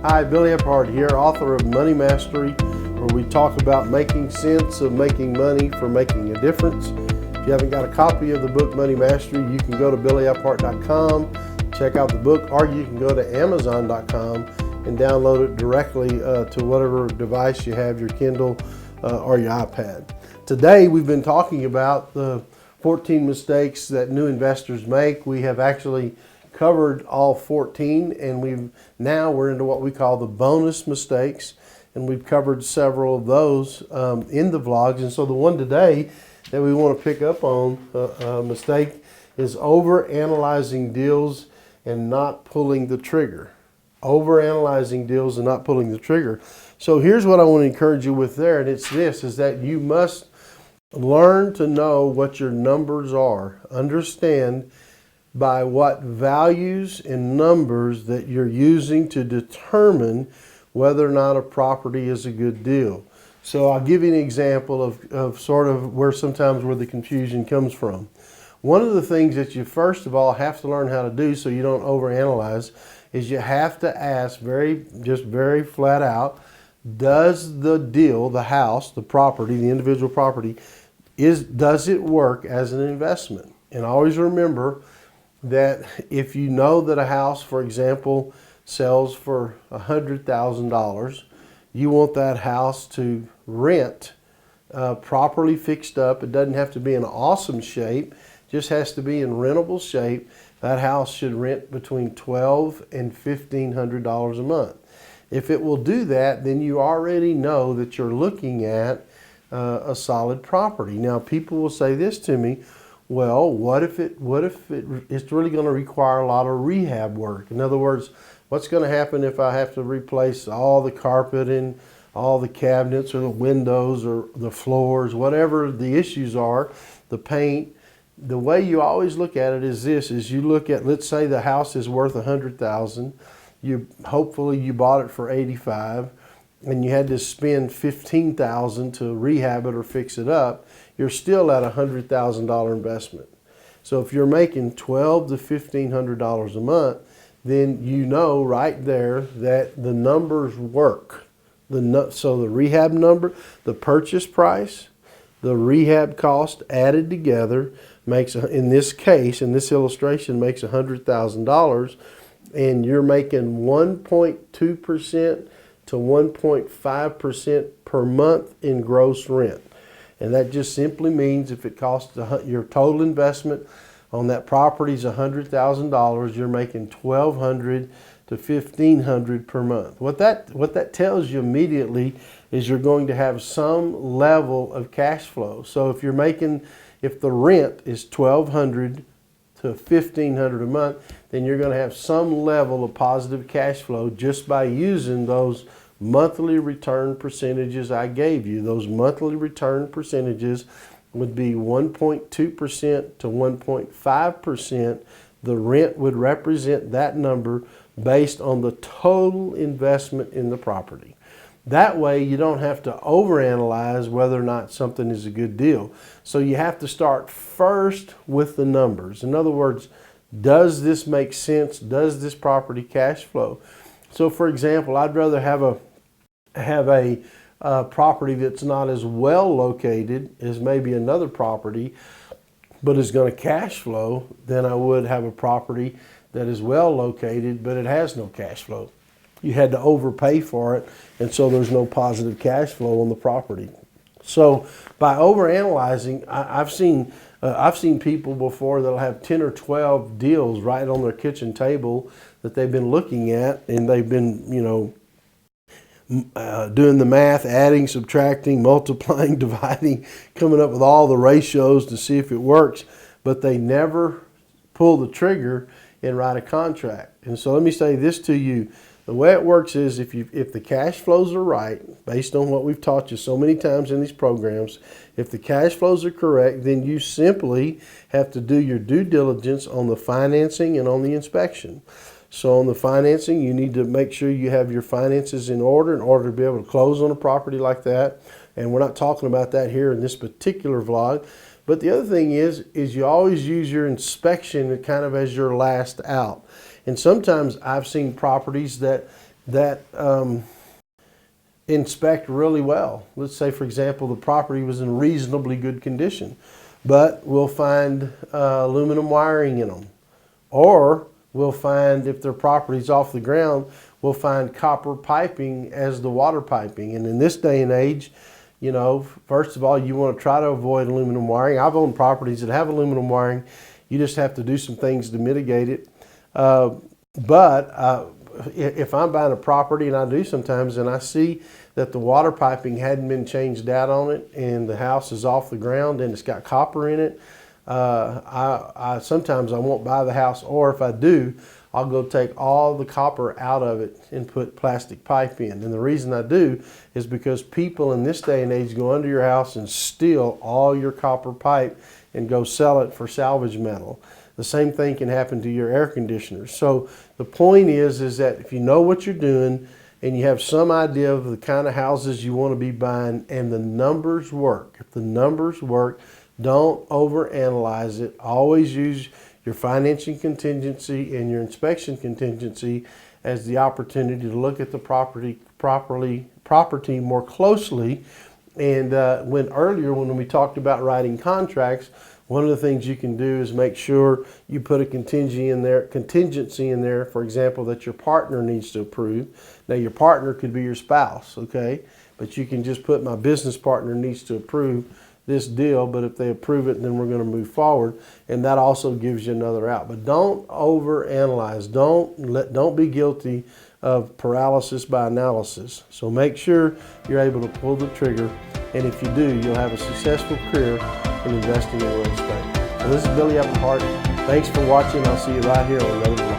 Hi, Billy Ephardt here, author of Money Mastery, where we talk about making sense of making money for making a difference. If you haven't got a copy of the book Money Mastery, you can go to billyephardt.com, check out the book, or you can go to amazon.com and download it directly to whatever device you have, your Kindle or your iPad. Today we've been talking about the 14 mistakes that new investors make. We have actually covered all 14, and we're into what we call the bonus mistakes, and we've covered several of those in the vlogs. And so the one today that we want to pick up on, mistake, is over-analyzing deals and not pulling the trigger. Over-analyzing deals and not pulling the trigger. So here's what I want to encourage you with there, and it's this, is that you must learn to know what your numbers are. Understand by what values and numbers that you're using to determine whether or not a property is a good deal. So I'll give you an example of sort of where the confusion comes from. One of the things that you first of all have to learn how to do so you don't overanalyze is you have to ask very flat out, does the deal, the house, the property, the individual property, does it work as an investment? And always remember that if you know that a house, for example, sells for $100,000, you want that house to rent properly fixed up. It doesn't have to be in awesome shape, just has to be in rentable shape. That house should rent between $1,200 and $1,500 a month. If it will do that, then you already know that you're looking at a solid property. Now, people will say this to me, well, what if it's really going to require a lot of rehab work? In other words, what's going to happen if I have to replace all the carpet and all the cabinets or the windows or the floors, whatever the issues are, the paint? The way you always look at it is this, is you look at, let's say the house is worth $100,000. Hopefully you bought it for $85,000 and you had to spend $15,000 to rehab it or fix it up. You're still at a $100,000 investment. So if you're making $1,200 to $1,500 a month, then you know right there that the numbers work. So the rehab number, the purchase price, the rehab cost added together makes, in this case, in this illustration, makes $100,000, and you're making 1.2% to 1.5% per month in gross rent. And that just simply means if it costs your total investment on that property is $100,000, you're making $1,200 to $1,500 per month. What that tells you immediately is you're going to have some level of cash flow. So if the rent is $1,200 to $1,500 a month, then you're going to have some level of positive cash flow just by using those monthly return percentages I gave you. Those monthly return percentages would be 1.2% to 1.5%. The rent would represent that number based on the total investment in the property. That way you don't have to overanalyze whether or not something is a good deal. So you have to start first with the numbers. In other words, does this make sense? Does this property cash flow? So for example, I'd rather have a property that's not as well located as maybe another property, but is going to cash flow, than I would have a property that is well located, but it has no cash flow. You had to overpay for it, and so there's no positive cash flow on the property. So by overanalyzing, I've seen people before that'll have 10 or 12 deals right on their kitchen table that they've been looking at, and they've been, doing the math, adding, subtracting, multiplying, dividing, coming up with all the ratios to see if it works, but they never pull the trigger and write a contract. And so let me say this to you. The way it works is if the cash flows are right, based on what we've taught you so many times in these programs, if the cash flows are correct, then you simply have to do your due diligence on the financing and on the inspection. So on the financing, you need to make sure you have your finances in order to be able to close on a property like that. And we're not talking about that here in this particular vlog. But the other thing is you always use your inspection kind of as your last out. And sometimes I've seen properties that that inspect really well. Let's say, for example, the property was in reasonably good condition, but we'll find aluminum wiring in them. Or we'll find, if their property's off the ground, we'll find copper piping as the water piping. And in this day and age, you know, first of all, you want to try to avoid aluminum wiring. I've owned properties that have aluminum wiring. You just have to do some things to mitigate it. If I'm buying a property, and I do sometimes, and I see that the water piping hadn't been changed out on it and the house is off the ground and it's got copper in it, sometimes I won't buy the house, or if I do, I'll go take all the copper out of it and put plastic pipe in. And the reason I do is because people in this day and age go under your house and steal all your copper pipe and go sell it for salvage metal. The same thing can happen to your air conditioners. So the point is that if you know what you're doing and you have some idea of the kind of houses you want to be buying and the numbers work, if the numbers work, don't overanalyze it. Always use your financing contingency and your inspection contingency as the opportunity to look at the property more closely. And when we talked about writing contracts, one of the things you can do is make sure you put a contingency in there, for example, that your partner needs to approve. Now, your partner could be your spouse, okay? But you can just put my business partner needs to approve this deal, but if they approve it, then we're going to move forward, and that also gives you another out. But don't overanalyze. Don't be guilty of paralysis by analysis. So make sure you're able to pull the trigger, and if you do, you'll have a successful career in investing in real estate. So this is Billy Applehart. Thanks for watching. I'll see you right here on another video.